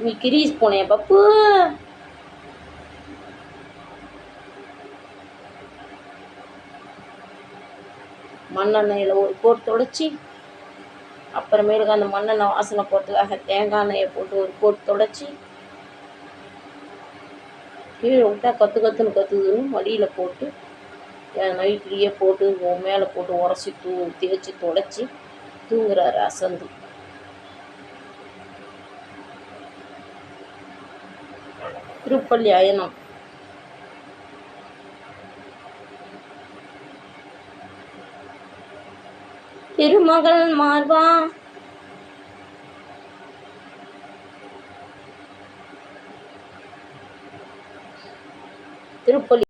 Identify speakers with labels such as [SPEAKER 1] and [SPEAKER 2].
[SPEAKER 1] நீ கிரீஸ் போனே பப்பு. மண்ணெண்ணெயில் ஒரு கோட் தொடச்சி, அப்புறமேலுக்கு அந்த மண்ணெண்ணெய் வாசனை போகிறதுக்காக தேங்காய் எண்ணெயை போட்டு ஒரு கோட் தொடச்சி, கீழே விட்டா கற்றுன்னு கற்றுதுன்னு மடியில் போட்டு நைட்லேயே போட்டு மேலே போட்டு உரசி தேய்ச்சி தொடச்சி தூங்குறாரு அசந்து. திருப்பள்ளி அயனம். திருமகள் மார்பா. திருப்பள்ளி